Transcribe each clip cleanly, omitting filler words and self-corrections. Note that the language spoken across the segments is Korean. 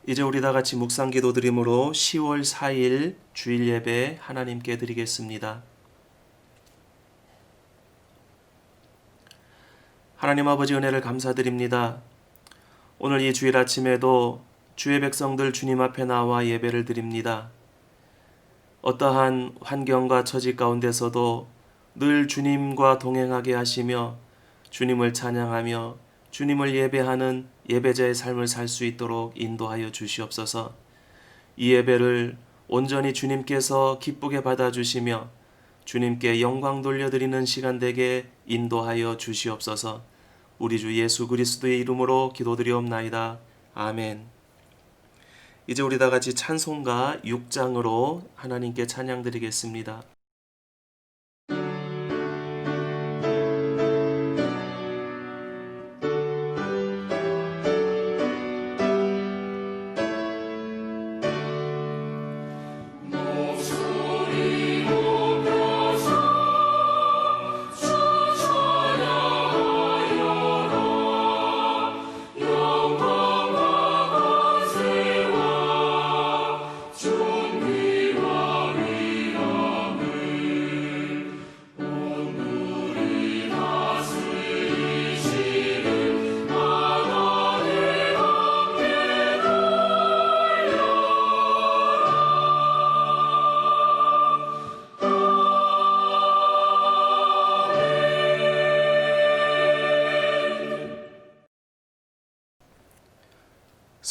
이제 우리 다 같이 묵상 기도 드림으로 10월 4일 주일 예배 하나님께 드리겠습니다. 하나님 아버지 은혜를 감사드립니다. 오늘 이 주일 아침에도 주의 백성들 주님 앞에 나와 예배를 드립니다. 어떠한 환경과 처지 가운데서도 늘 주님과 동행하게 하시며 주님을 찬양하며 주님을 예배하는 예배자의 삶을 살 수 있도록 인도하여 주시옵소서. 이 예배를 온전히 주님께서 기쁘게 받아주시며 주님께 영광 돌려드리는 시간 되게 인도하여 주시옵소서. 우리 주 예수 그리스도의 이름으로 기도드리옵나이다. 아멘. 이제 우리 다 같이 찬송가 6장으로 하나님께 찬양 드리겠습니다.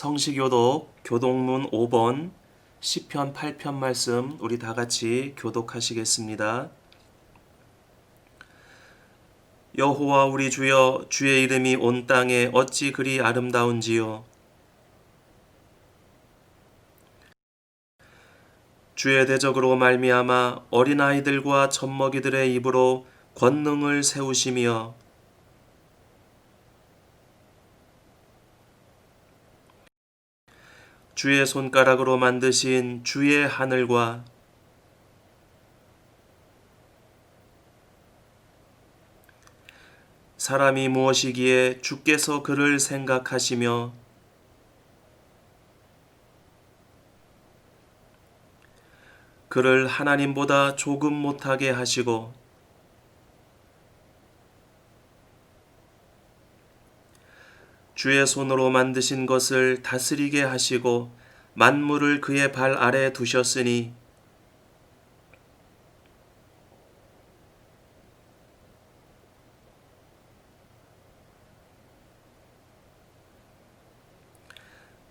성시교독 교독문 5번 시편 8편 말씀 우리 다 같이 교독하시겠습니다. 여호와 우리 주여, 주의 이름이 온 땅에 어찌 그리 아름다운지요. 주의 대적으로 말미암아 어린아이들과 젖먹이들의 입으로 권능을 세우시며 주의 손가락으로 만드신 주의 하늘과 사람이 무엇이기에 주께서 그를 생각하시며 그를 하나님보다 조금 못하게 하시고 주의 손으로 만드신 것을 다스리게 하시고 만물을 그의 발 아래 두셨으니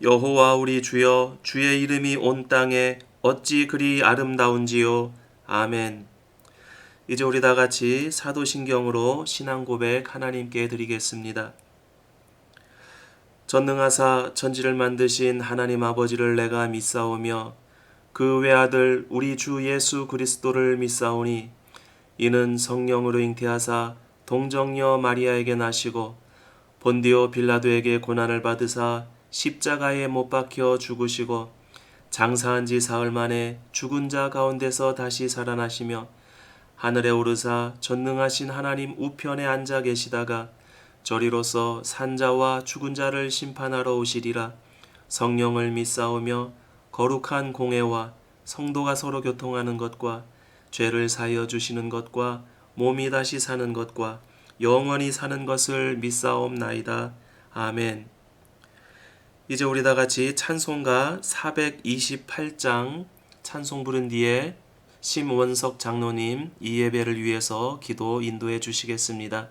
여호와 우리 주여, 주의 이름이 온 땅에 어찌 그리 아름다운지요. 아멘. 이제 우리 다 같이 사도신경으로 신앙 고백 하나님께 드리겠습니다. 전능하사 천지를 만드신 하나님 아버지를 내가 믿사오며 그 외아들 우리 주 예수 그리스도를 믿사오니 이는 성령으로 잉태하사 동정녀 마리아에게 나시고 본디오 빌라도에게 고난을 받으사 십자가에 못 박혀 죽으시고 장사한 지 사흘 만에 죽은 자 가운데서 다시 살아나시며 하늘에 오르사 전능하신 하나님 우편에 앉아 계시다가 저리로서 산자와 죽은 자를 심판하러 오시리라. 성령을 믿사오며 거룩한 공회와 성도가 서로 교통하는 것과 죄를 사하여 주시는 것과 몸이 다시 사는 것과 영원히 사는 것을 믿사옵나이다. 아멘. 이제 우리 다 같이 찬송가 428장 찬송 부른 뒤에 심원석 장로님 이 예배를 위해서 기도 인도해 주시겠습니다.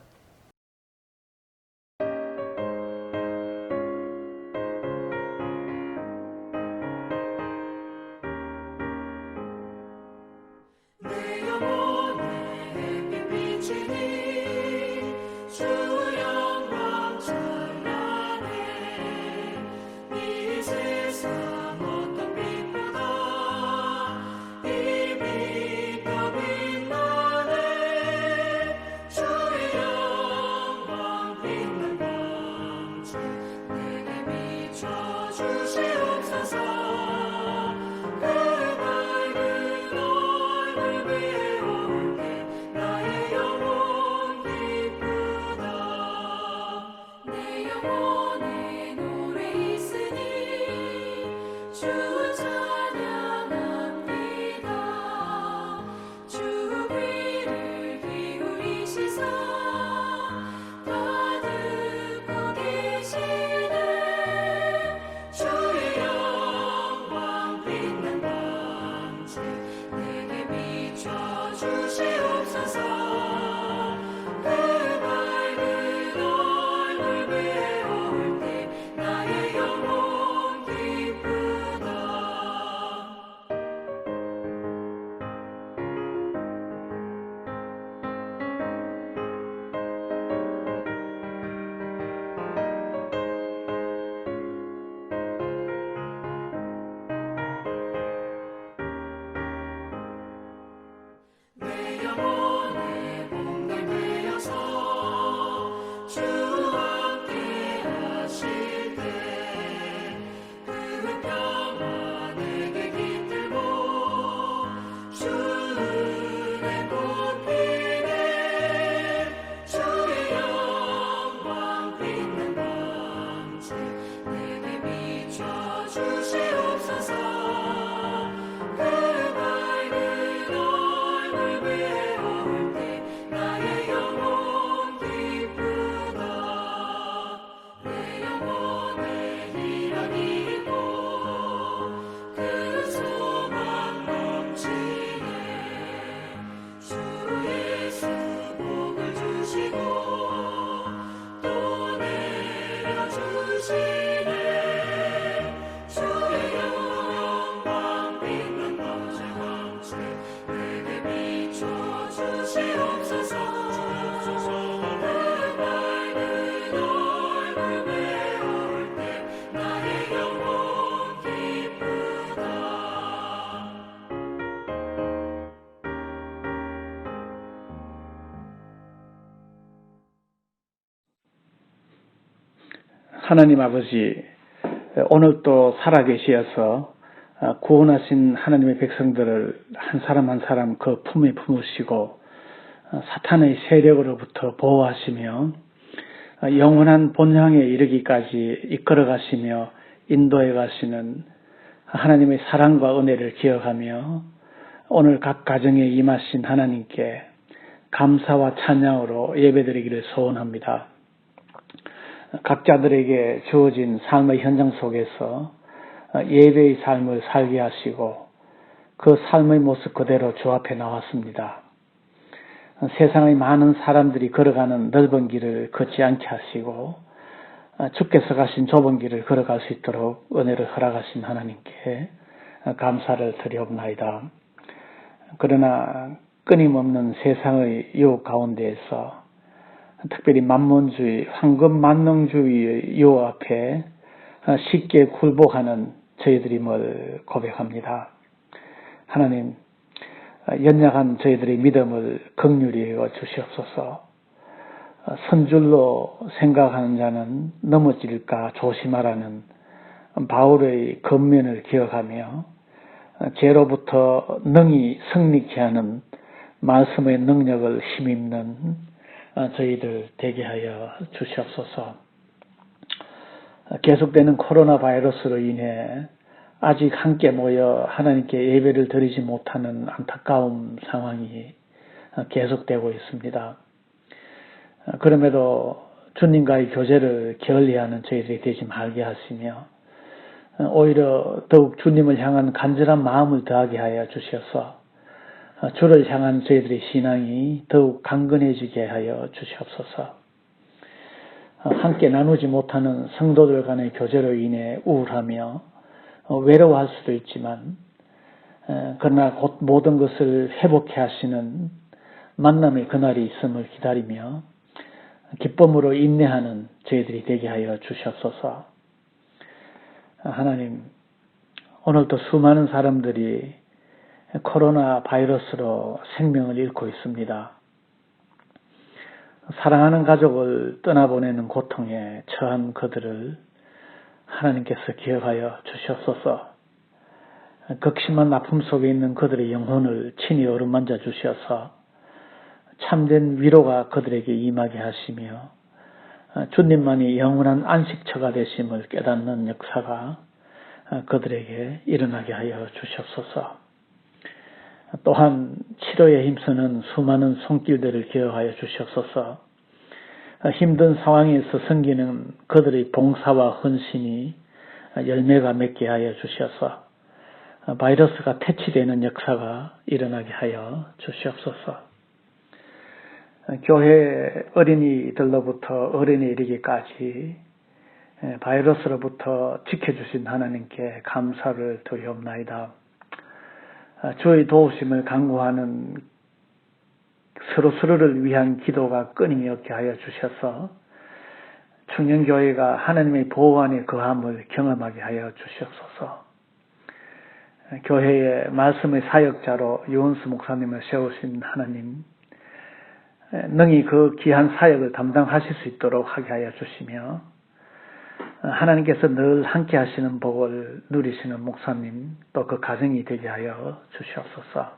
하나님 아버지, 오늘 또 살아계시어서 구원하신 하나님의 백성들을 한 사람 한 사람 그 품에 품으시고 사탄의 세력으로부터 보호하시며 영원한 본향에 이르기까지 이끌어 가시며 인도해 가시는 하나님의 사랑과 은혜를 기억하며 오늘 각 가정에 임하신 하나님께 감사와 찬양으로 예배드리기를 소원합니다. 각자들에게 주어진 삶의 현장 속에서 예배의 삶을 살게 하시고 그 삶의 모습 그대로 주 앞에 나왔습니다. 세상의 많은 사람들이 걸어가는 넓은 길을 걷지 않게 하시고 주께서 가신 좁은 길을 걸어갈 수 있도록 은혜를 허락하신 하나님께 감사를 드리옵나이다. 그러나 끊임없는 세상의 유혹 가운데에서 특별히 만몬주의, 황금만능주의의 유혹 앞에 쉽게 굴복하는 저희들임을 고백합니다. 하나님, 연약한 저희들의 믿음을 긍휼히 여겨 주시옵소서. 선줄로 생각하는 자는 넘어질까 조심하라는 바울의 권면을 기억하며 죄로부터 능히 승리케 하는 말씀의 능력을 힘입는 저희들 되게 하여 주시옵소서. 계속되는 코로나 바이러스로 인해 아직 함께 모여 하나님께 예배를 드리지 못하는 안타까운 상황이 계속되고 있습니다. 그럼에도 주님과의 교제를 게을리하는 저희들이 되지 말게 하시며 오히려 더욱 주님을 향한 간절한 마음을 더하게 하여 주셔서 주를 향한 저희들의 신앙이 더욱 강건해지게 하여 주시옵소서. 함께 나누지 못하는 성도들 간의 교제로 인해 우울하며 외로워할 수도 있지만 그러나 곧 모든 것을 회복해 하시는 만남의 그날이 있음을 기다리며 기쁨으로 인내하는 저희들이 되게 하여 주시옵소서. 하나님, 오늘도 수많은 사람들이 코로나 바이러스로 생명을 잃고 있습니다. 사랑하는 가족을 떠나보내는 고통에 처한 그들을 하나님께서 기억하여 주시옵소서. 극심한 아픔 속에 있는 그들의 영혼을 친히 어루만져 주셔서 참된 위로가 그들에게 임하게 하시며 주님만이 영원한 안식처가 되심을 깨닫는 역사가 그들에게 일어나게 하여 주시옵소서. 또한 치료에 힘쓰는 수많은 손길들을 기억하여 주시옵소서. 힘든 상황에서 섬기는 그들의 봉사와 헌신이 열매가 맺게 하여 주셔서 바이러스가 퇴치되는 역사가 일어나게 하여 주시옵소서. 교회 어린이들로부터 어른에 이르기까지 바이러스로부터 지켜주신 하나님께 감사를 드리옵나이다. 주의 도우심을 간구하는 서로서로를 위한 기도가 끊임이 없게 하여 주셔서 청년교회가 하나님의 보호 안에 거함을 경험하게 하여 주시옵소서. 교회의 말씀의 사역자로 유원수 목사님을 세우신 하나님, 능히 그 귀한 사역을 담당하실 수 있도록 하게 하여 주시며 하나님께서 늘 함께 하시는 복을 누리시는 목사님, 또 그 가정이 되게 하여 주시옵소서.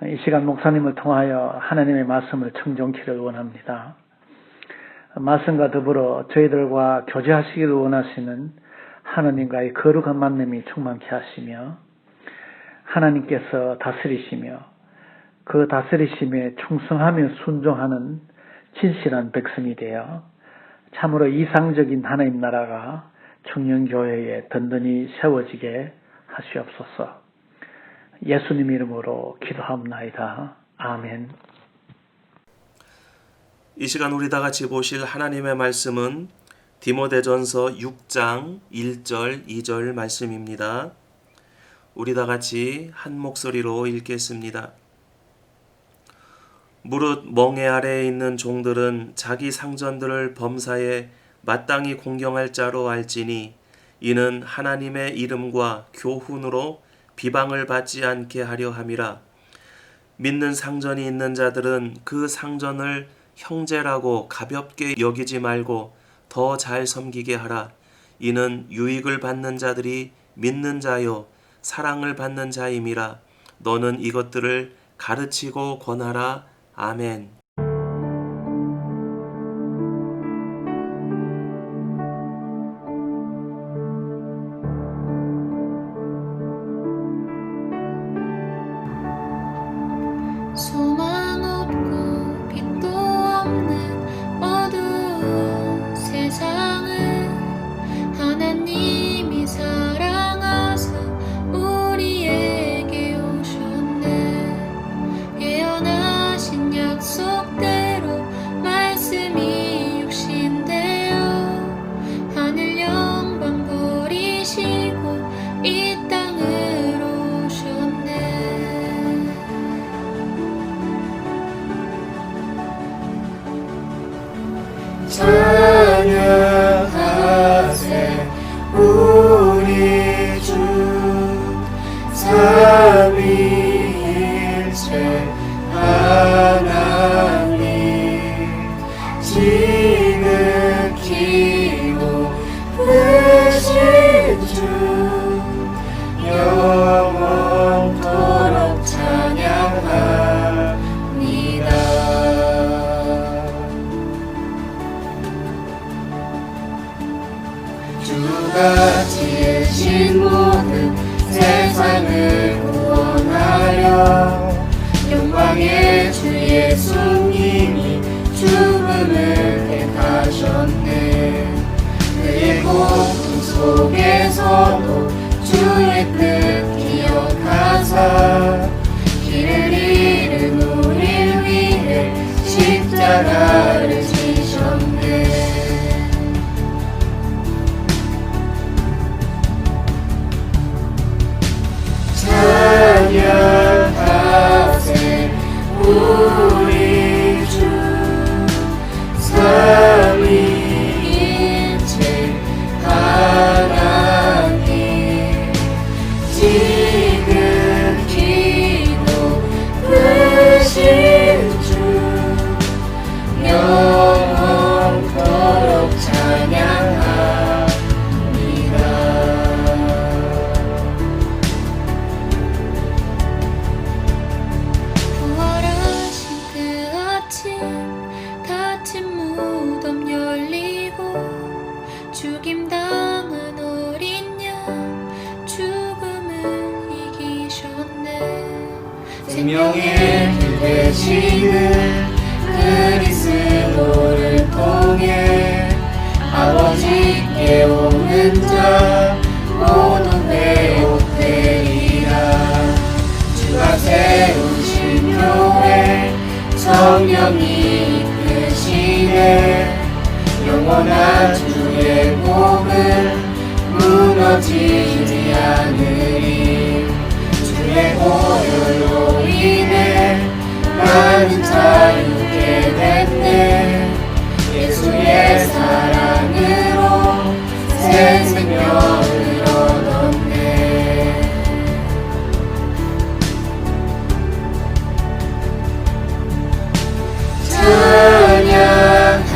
이 시간 목사님을 통하여 하나님의 말씀을 청종키를 원합니다. 말씀과 더불어 저희들과 교제하시기를 원하시는 하나님과의 거룩한 만남이 충만케 하시며 하나님께서 다스리시며 그 다스리심에 충성하며 순종하는 진실한 백성이 되어 참으로 이상적인 하나님 나라가 청년교회에 든든히 세워지게 하시옵소서. 예수님 이름으로 기도합나이다. 아멘. 이 시간 우리 다 같이 보실 하나님의 말씀은 디모데전서 6장 1절 2절 말씀입니다. 우리 다 같이 한 목소리로 읽겠습니다. 무릇 멍에 아래에 있는 종들은 자기 상전들을 범사에 마땅히 공경할 자로 알지니 이는 하나님의 이름과 교훈으로 비방을 받지 않게 하려 함이라. 믿는 상전이 있는 자들은 그 상전을 형제라고 가볍게 여기지 말고 더 잘 섬기게 하라. 이는 유익을 받는 자들이 믿는 자요 사랑을 받는 자임이라. 너는 이것들을 가르치고 권하라. 아멘. 소망 없고 빛도 없는 어두운 세상을 하나님이 사랑하사 우리에게 오셨네. 예언하신 약속대로 말씀이 육신되어 하늘 영광 버리시고 이 땅으로 오셨네. 찬양하세 우리 주 삼위일체 하나님 지극히고 크신 주 영원토록 찬양합니다. 주가 지으신 모든 세상을 구원하려 영광의 주 예수님이 죽음을 택하셨네. 그의 고통 속에서도 주의 뜻 기억하사 길을 잃은 우릴 위해 십자가를 지셨네. 찬양하세 우리 주 삼위일체 하나님 지극히도 크신 주 생명의 길 되시는 그리스도를 통해 아버지께 오는 자 모두 회복되리라. 주가 세우신 교회 성령이 이끄시네. 영원한 주의 복은 무너지지 않으리. 주의 보혈로 인해 나는 자유케 됐네. 예수의 사랑으로 새 생명을 얻었네. 찬양하세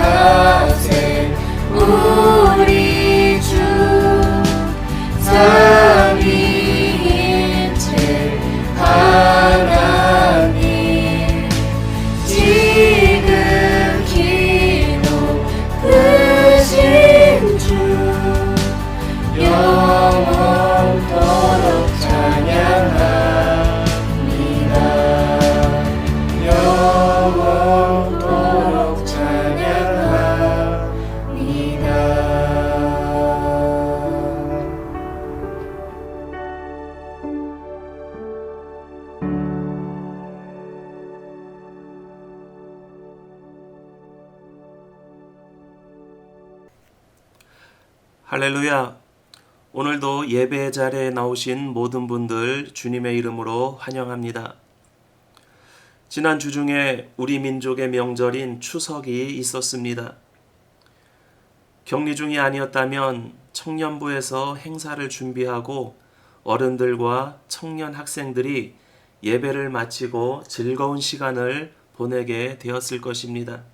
우리 주 삼위일체 하나님. 지극히 높으신 주 영원토록 찬양합니다. 영원토록 찬양합니다. 할렐루야. 오늘도 예배 자리에 나오신 모든 분들 주님의 이름으로 환영합니다. 지난 주 중에 우리 민족의 명절인 추석이 있었습니다. 격리 중이 아니었다면 청년부에서 행사를 준비하고 어른들과 청년 학생들이 예배를 마치고 즐거운 시간을 보내게 되었을 것입니다.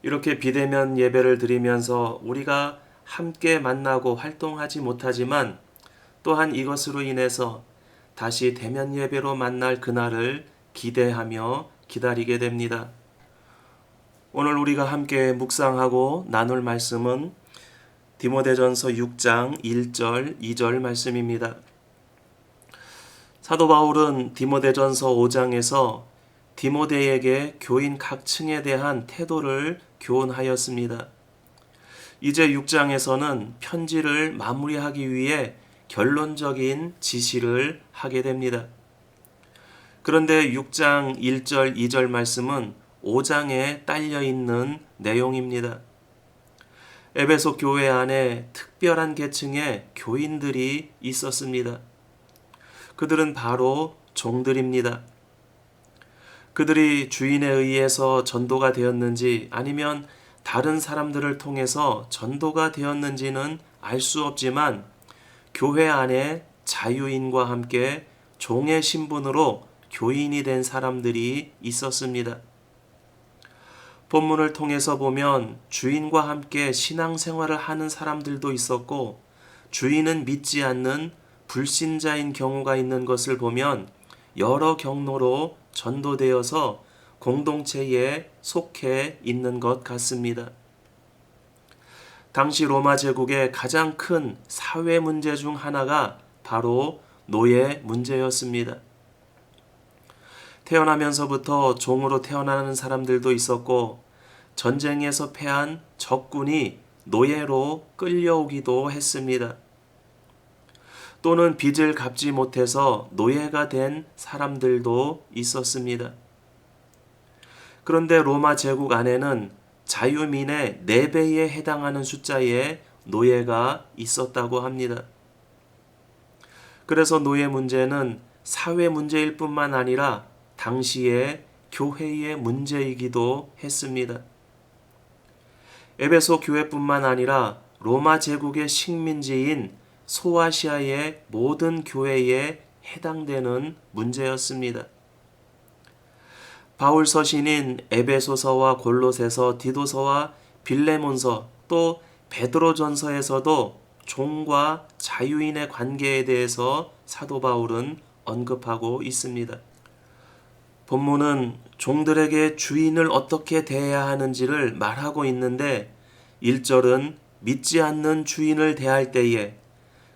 이렇게 비대면 예배를 드리면서 우리가 함께 만나고 활동하지 못하지만 또한 이것으로 인해서 다시 대면 예배로 만날 그날을 기대하며 기다리게 됩니다. 오늘 우리가 함께 묵상하고 나눌 말씀은 디모데전서 6장 1절 2절 말씀입니다. 사도 바울은 디모데전서 5장에서 디모데에게 교인 각층에 대한 태도를 교훈하였습니다. 이제 6장에서는 편지를 마무리하기 위해 결론적인 지시를 하게 됩니다. 그런데 6장 1절 2절 말씀은 5장에 딸려 있는 내용입니다. 에베소 교회 안에 특별한 계층의 교인들이 있었습니다. 그들은 바로 종들입니다. 그들이 주인에 의해서 전도가 되었는지 아니면 다른 사람들을 통해서 전도가 되었는지는 알 수 없지만 교회 안에 자유인과 함께 종의 신분으로 교인이 된 사람들이 있었습니다. 본문을 통해서 보면 주인과 함께 신앙생활을 하는 사람들도 있었고 주인은 믿지 않는 불신자인 경우가 있는 것을 보면 여러 경로로 전도되어서 공동체에 속해 있는 것 같습니다. 당시 로마 제국의 가장 큰 사회 문제 중 하나가 바로 노예 문제였습니다. 태어나면서부터 종으로 태어나는 사람들도 있었고 전쟁에서 패한 적군이 노예로 끌려오기도 했습니다. 또는 빚을 갚지 못해서 노예가 된 사람들도 있었습니다. 그런데 로마 제국 안에는 자유민의 4배에 해당하는 숫자의 노예가 있었다고 합니다. 그래서 노예 문제는 사회 문제일 뿐만 아니라 당시의 교회의 문제이기도 했습니다. 에베소 교회뿐만 아니라 로마 제국의 식민지인 소아시아의 모든 교회에 해당되는 문제였습니다. 바울 서신인 에베소서와 골로새서, 디도서와 빌레몬서, 또 베드로전서에서도 종과 자유인의 관계에 대해서 사도 바울은 언급하고 있습니다. 본문은 종들에게 주인을 어떻게 대해야 하는지를 말하고 있는데 1절은 믿지 않는 주인을 대할 때에,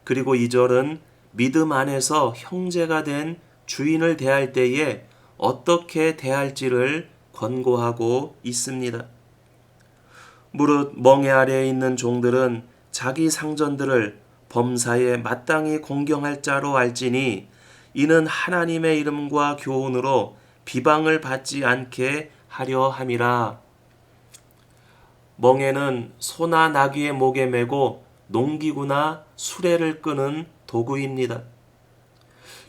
그리고 2절은 믿음 안에서 형제가 된 주인을 대할 때에 어떻게 대할지를 권고하고 있습니다. 무릇 멍에 아래에 있는 종들은 자기 상전들을 범사에 마땅히 공경할 자로 알지니 이는 하나님의 이름과 교훈으로 비방을 받지 않게 하려 함이라. 멍에는 소나 나귀의 목에 메고 농기구나 수레를 끄는 도구입니다.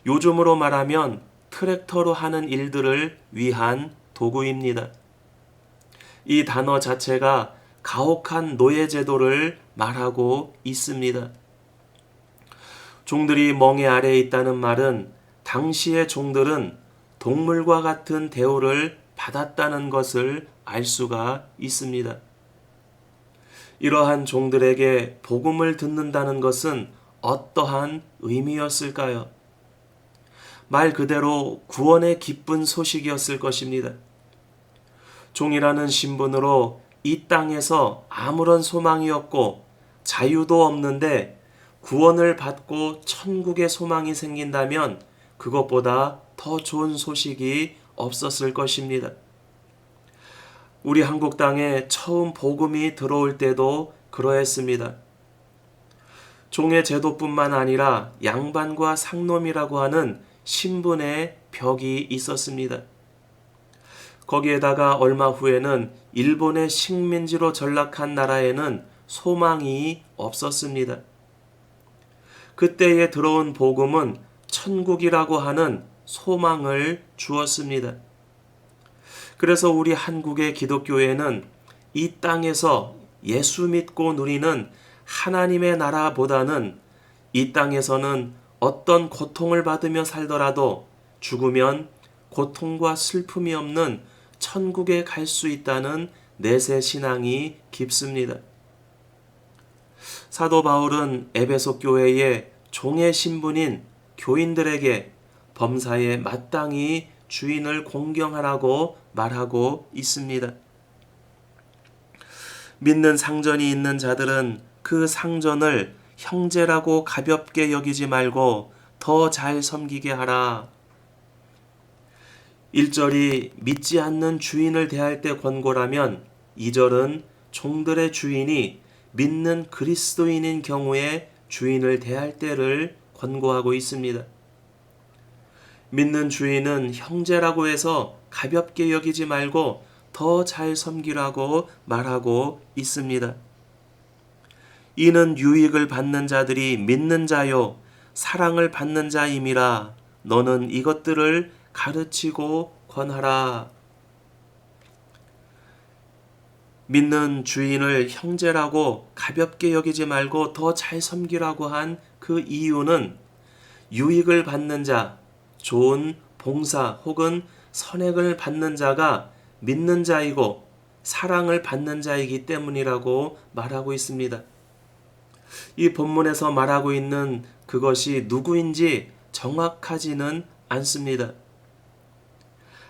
요즘으로 말하면 트랙터로 하는 일들을 위한 도구입니다. 이 단어 자체가 가혹한 노예제도를 말하고 있습니다. 종들이 멍에 아래에 있다는 말은 당시의 종들은 동물과 같은 대우를 받았다는 것을 알 수가 있습니다. 이러한 종들에게 복음을 듣는다는 것은 어떠한 의미였을까요? 말 그대로 구원의 기쁜 소식이었을 것입니다. 종이라는 신분으로 이 땅에서 아무런 소망이 없고 자유도 없는데 구원을 받고 천국의 소망이 생긴다면 그것보다 더 좋은 소식이 없었을 것입니다. 우리 한국 땅에 처음 복음이 들어올 때도 그러했습니다. 종의 제도뿐만 아니라 양반과 상놈이라고 하는 신분의 벽이 있었습니다. 거기에다가 얼마 후에는 일본의 식민지로 전락한 나라에는 소망이 없었습니다. 그때에 들어온 복음은 천국이라고 하는 소망을 주었습니다. 그래서 우리 한국의 기독교회는 이 땅에서 예수 믿고 누리는 하나님의 나라보다는 이 땅에서는 어떤 고통을 받으며 살더라도 죽으면 고통과 슬픔이 없는 천국에 갈 수 있다는 내세 신앙이 깊습니다. 사도 바울은 에베소 교회의 종의 신분인 교인들에게 범사에 마땅히 주인을 공경하라고 말하고 있습니다. 믿는 상전이 있는 자들은 그 상전을 형제라고 가볍게 여기지 말고 더 잘 섬기게 하라. 1절이 믿지 않는 주인을 대할 때 권고라면 2절은 종들의 주인이 믿는 그리스도인인 경우에 주인을 대할 때를 권고하고 있습니다. 믿는 주인은 형제라고 해서 가볍게 여기지 말고 더 잘 섬기라고 말하고 있습니다. 이는 유익을 받는 자들이 믿는 자요 사랑을 받는 자임이라. 너는 이것들을 가르치고 권하라. 믿는 주인을 형제라고 가볍게 여기지 말고 더 잘 섬기라고 한 그 이유는 유익을 받는 자, 좋은 봉사 혹은 선행을 받는 자가 믿는 자이고 사랑을 받는 자이기 때문이라고 말하고 있습니다. 이 본문에서 말하고 있는 그것이 누구인지 정확하지는 않습니다.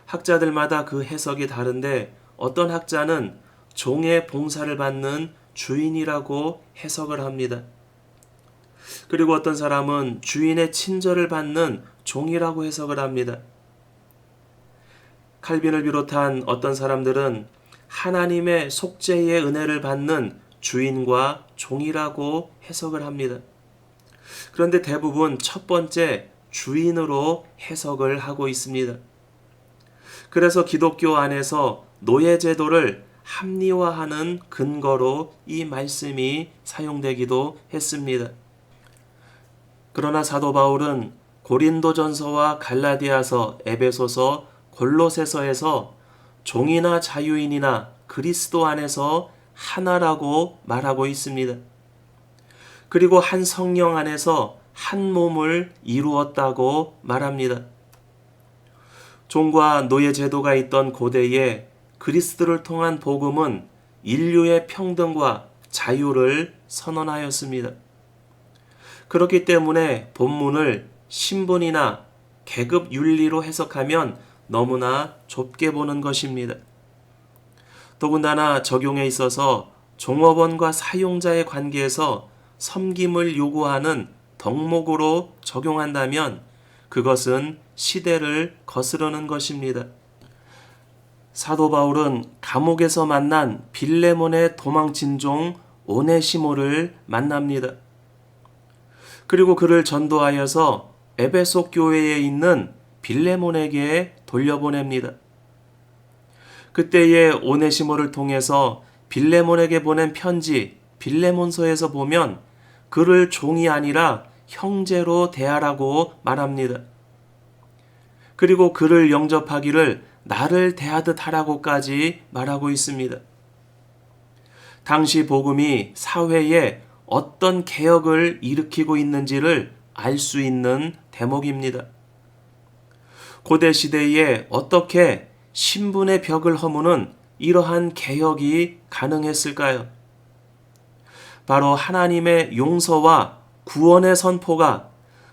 학자들마다 그 해석이 다른데 어떤 학자는 종의 봉사를 받는 주인이라고 해석을 합니다. 그리고 어떤 사람은 주인의 친절을 받는 종이라고 해석을 합니다. 칼빈을 비롯한 어떤 사람들은 하나님의 속죄의 은혜를 받는 주인과 종이라고 해석을 합니다. 그런데 대부분 첫 번째 주인으로 해석을 하고 있습니다. 그래서 기독교 안에서 노예제도를 합리화하는 근거로 이 말씀이 사용되기도 했습니다. 그러나 사도 바울은 고린도전서와 갈라디아서, 에베소서, 골로새서에서 종이나 자유인이나 그리스도 안에서 하나라고 말하고 있습니다. 그리고 한 성령 안에서 한 몸을 이루었다고 말합니다. 종과 노예 제도가 있던 고대에 그리스도를 통한 복음은 인류의 평등과 자유를 선언하였습니다. 그렇기 때문에 본문을 신분이나 계급 윤리로 해석하면 너무나 좁게 보는 것입니다. 더군다나 적용에 있어서 종업원과 사용자의 관계에서 섬김을 요구하는 덕목으로 적용한다면 그것은 시대를 거스르는 것입니다. 사도 바울은 감옥에서 만난 빌레몬의 도망친 종 오네시모를 만납니다. 그리고 그를 전도하여서 에베소 교회에 있는 빌레몬에게 돌려보냅니다. 그때의 오네시모를 통해서 빌레몬에게 보낸 편지 빌레몬서에서 보면 그를 종이 아니라 형제로 대하라고 말합니다. 그리고 그를 영접하기를 나를 대하듯 하라고까지 말하고 있습니다. 당시 복음이 사회에 어떤 개혁을 일으키고 있는지를 알 수 있는 대목입니다. 고대 시대에 어떻게 신분의 벽을 허무는 이러한 개혁이 가능했을까요? 바로 하나님의 용서와 구원의 선포가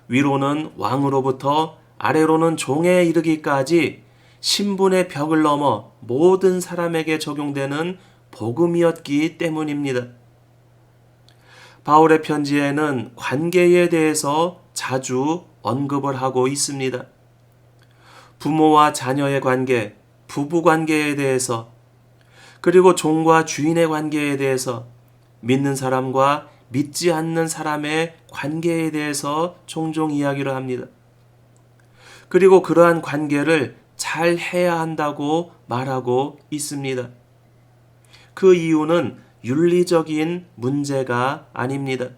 위로는 왕으로부터 아래로는 종에 이르기까지 신분의 벽을 넘어 모든 사람에게 적용되는 복음이었기 때문입니다. 바울의 편지에는 관계에 대해서 자주 언급을 하고 있습니다. 부모와 자녀의 관계, 부부 관계에 대해서, 그리고 종과 주인의 관계에 대해서, 믿는 사람과 믿지 않는 사람의 관계에 대해서 종종 이야기를 합니다. 그리고 그러한 관계를 잘 해야 한다고 말하고 있습니다. 그 이유는 윤리적인 문제가 아닙니다.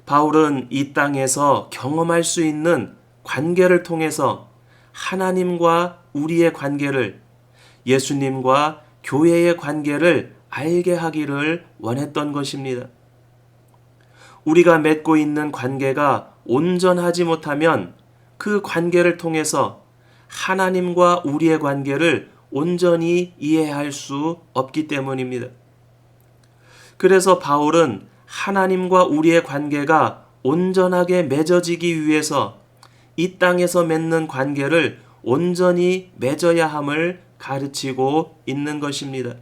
바울은 이 땅에서 경험할 수 있는 관계를 통해서 하나님과 우리의 관계를, 예수님과 교회의 관계를 알게 하기를 원했던 것입니다. 우리가 맺고 있는 관계가 온전하지 못하면 그 관계를 통해서 하나님과 우리의 관계를 온전히 이해할 수 없기 때문입니다. 그래서 바울은 하나님과 우리의 관계가 온전하게 맺어지기 위해서 이 땅에서 맺는 관계를 온전히 맺어야 함을 가르치고 있는 것입니다.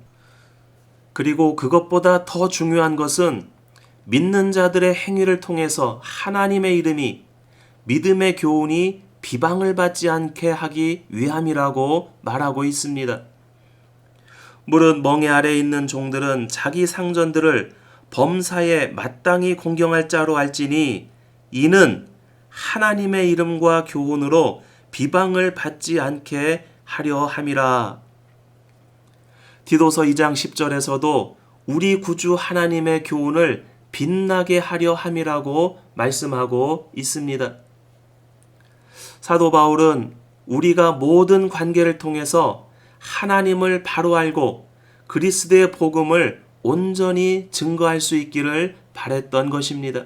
그리고 그것보다 더 중요한 것은 믿는 자들의 행위를 통해서 하나님의 이름이, 믿음의 교훈이 비방을 받지 않게 하기 위함이라고 말하고 있습니다. 무릇 멍에 아래 있는 종들은 자기 상전들을 범사에 마땅히 공경할 자로 알지니 이는 하나님의 이름과 교훈으로 비방을 받지 않게 하려 함이라. 디도서 2장 10절에서도 우리 구주 하나님의 교훈을 빛나게 하려 함이라고 말씀하고 있습니다. 사도 바울은 우리가 모든 관계를 통해서 하나님을 바로 알고 그리스도의 복음을 온전히 증거할 수 있기를 바랬던 것입니다.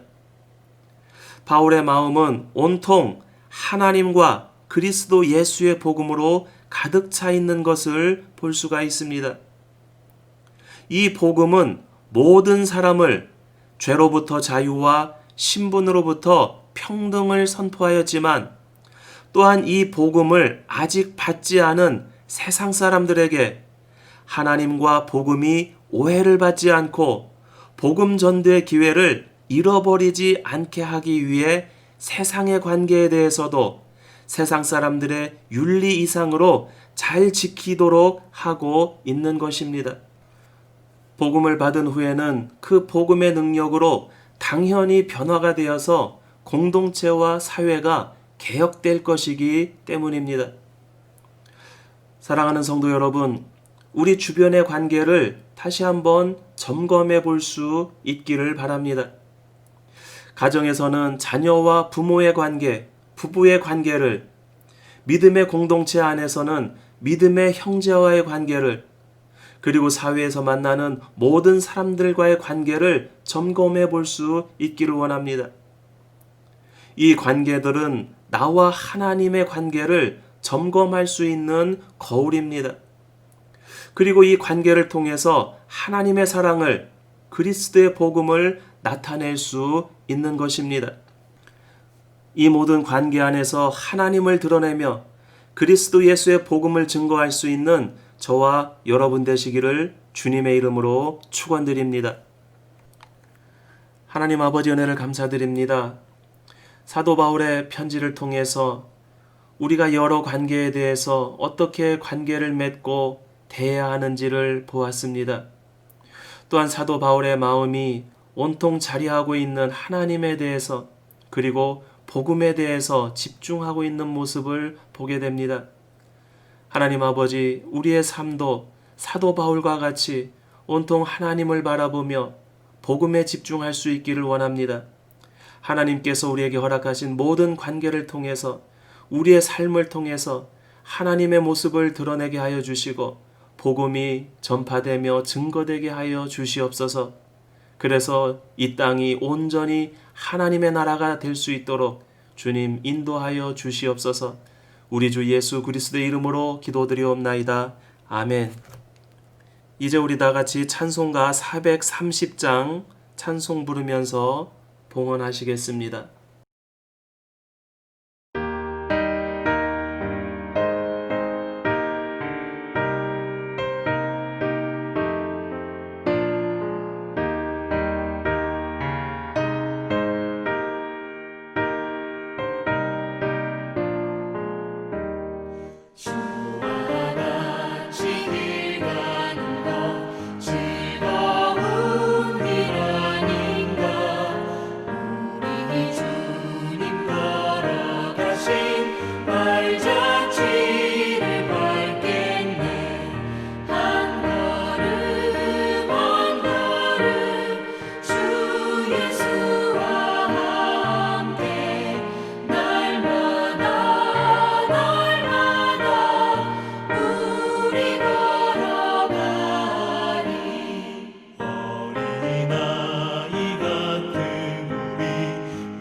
바울의 마음은 온통 하나님과 그리스도 예수의 복음으로 가득 차 있는 것을 볼 수가 있습니다. 이 복음은 모든 사람을 죄로부터 자유와 신분으로부터 평등을 선포하였지만 또한 이 복음을 아직 받지 않은 세상 사람들에게 하나님과 복음이 오해를 받지 않고 복음 전도의 기회를 잃어버리지 않게 하기 위해 세상의 관계에 대해서도 세상 사람들의 윤리 이상으로 잘 지키도록 하고 있는 것입니다. 복음을 받은 후에는 그 복음의 능력으로 당연히 변화가 되어서 공동체와 사회가 개혁될 것이기 때문입니다. 사랑하는 성도 여러분, 우리 주변의 관계를 다시 한번 점검해 볼 수 있기를 바랍니다. 가정에서는 자녀와 부모의 관계, 부부의 관계를, 믿음의 공동체 안에서는 믿음의 형제와의 관계를, 그리고 사회에서 만나는 모든 사람들과의 관계를 점검해 볼 수 있기를 원합니다. 이 관계들은 나와 하나님의 관계를 점검할 수 있는 거울입니다. 그리고 이 관계를 통해서 하나님의 사랑을, 그리스도의 복음을 나타낼 수 있는 것입니다. 이 모든 관계 안에서 하나님을 드러내며 그리스도 예수의 복음을 증거할 수 있는 저와 여러분 되시기를 주님의 이름으로 축원드립니다. 하나님 아버지 은혜를 감사드립니다. 사도 바울의 편지를 통해서 우리가 여러 관계에 대해서 어떻게 관계를 맺고 대해야 하는지를 보았습니다. 또한 사도 바울의 마음이 온통 자리하고 있는 하나님에 대해서 그리고 복음에 대해서 집중하고 있는 모습을 보게 됩니다. 하나님 아버지, 우리의 삶도 사도 바울과 같이 온통 하나님을 바라보며 복음에 집중할 수 있기를 원합니다. 하나님께서 우리에게 허락하신 모든 관계를 통해서 우리의 삶을 통해서 하나님의 모습을 드러내게 하여 주시고 복음이 전파되며 증거되게 하여 주시옵소서. 그래서 이 땅이 온전히 하나님의 나라가 될 수 있도록 주님 인도하여 주시옵소서. 우리 주 예수 그리스도의 이름으로 기도드리옵나이다. 아멘. 이제 우리 다 같이 찬송가 430장 찬송 부르면서 봉헌하시겠습니다. 주와 같이 길 가는 것 즐거운 길 아닌가. 우리 주님 걸어가신 발자취를 밟겠네. 한 걸음 한 걸음 주 예수와 함께 날마다 우리 걸어가리. 어린아이 같은 우리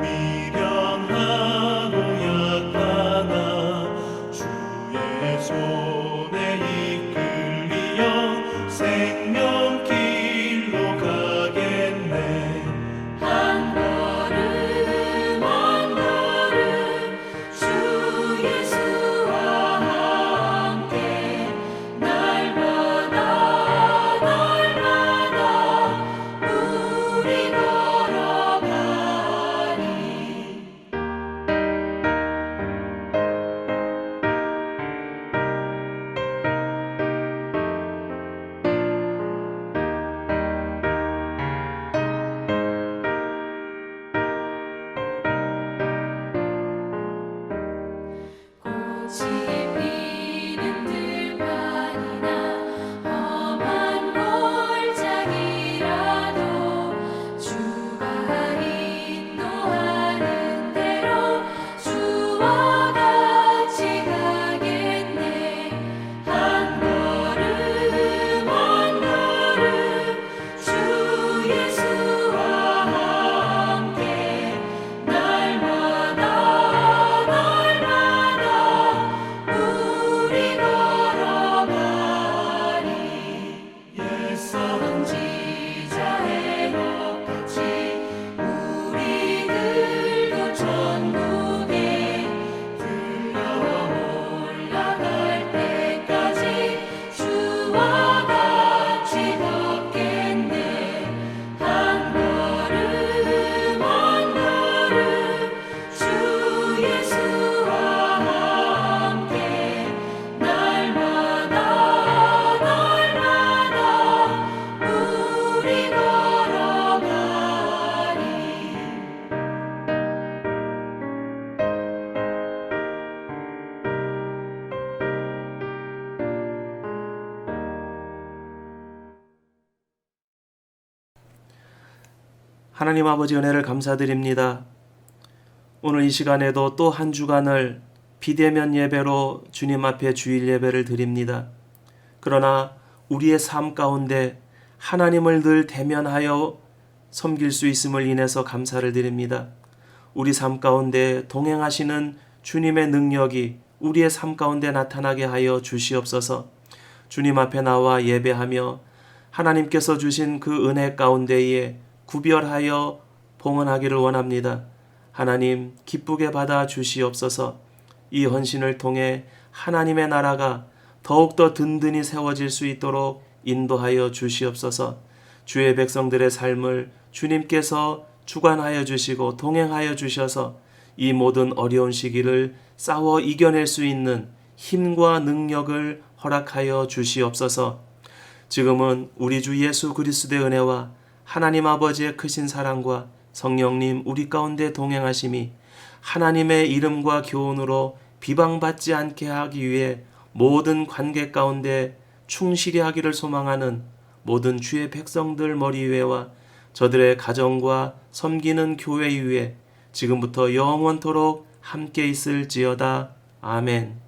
미련하고 약하나 주의 손에 이끌리어 생명길로 가겠네. 한 걸음 한 걸음 주 예수와 함께 날마다 우리 걸어가리. 꽃이 피는 들판이나 험한 골짜기라도 주가 인도하는 대로 주와 같이 가겠네. 한 걸음 한 걸음 주 예수와 함께 날마다 우리 걸어가리. 선지자 헤롯같이 우리들도 천국에 들려 올라갈 때까지 주와 같이 걷겠네. 한 걸음 한 걸음 주 예수와 함께 날마다 우리 걸어가리. 하나님 아버지 은혜를 감사드립니다. 오늘 이 시간에도 또 한 주간을 비대면 예배로 주님 앞에 주일 예배를 드립니다. 그러나 우리의 삶 가운데 하나님을 늘 대면하여 섬길 수 있음을 인해서 감사를 드립니다. 우리 삶 가운데 동행하시는 주님의 능력이 우리의 삶 가운데 나타나게 하여 주시옵소서. 주님 앞에 나와 예배하며 하나님께서 주신 그 은혜 가운데에 구별하여 봉헌하기를 원합니다. 하나님 기쁘게 받아 주시옵소서. 이 헌신을 통해 하나님의 나라가 더욱더 든든히 세워질 수 있도록 인도하여 주시옵소서. 주의 백성들의 삶을 주님께서 주관하여 주시고 동행하여 주셔서 이 모든 어려운 시기를 싸워 이겨낼 수 있는 힘과 능력을 허락하여 주시옵소서. 지금은 우리 주 예수 그리스도의 은혜와 하나님 아버지의 크신 사랑과 성령님 우리 가운데 동행하심이 하나님의 이름과 교훈으로 비방받지 않게 하기 위해 모든 관계 가운데 충실히 하기를 소망하는 모든 주의 백성들 머리 위에와 저들의 가정과 섬기는 교회 위에 지금부터 영원토록 함께 있을지어다. 아멘.